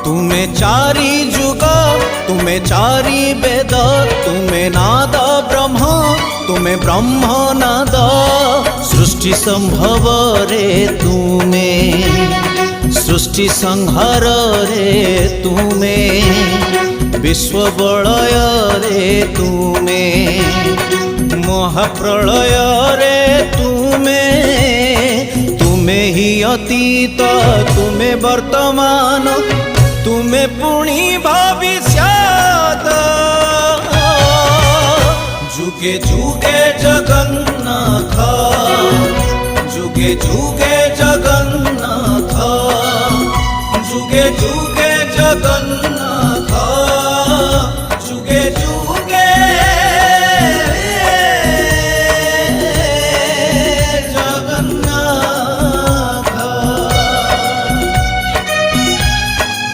तुमे चारि जुग तुमे चारि वेद तुमे नाद ब्रह्म तुमे ब्रह्म नाद सृष्टि संभव रे तुमे सृष्टि संहार रे तुमे विश्व बलय रे तुमे महाप्रलय रे तुमे तुमे ही अतीत तुमे वर्तमान तुमे पुणी भविष्यत जुगे जुगे जगन्नाथ जुगे जुगे जगन्नाथ जुगे जुगे जगन्नाथ।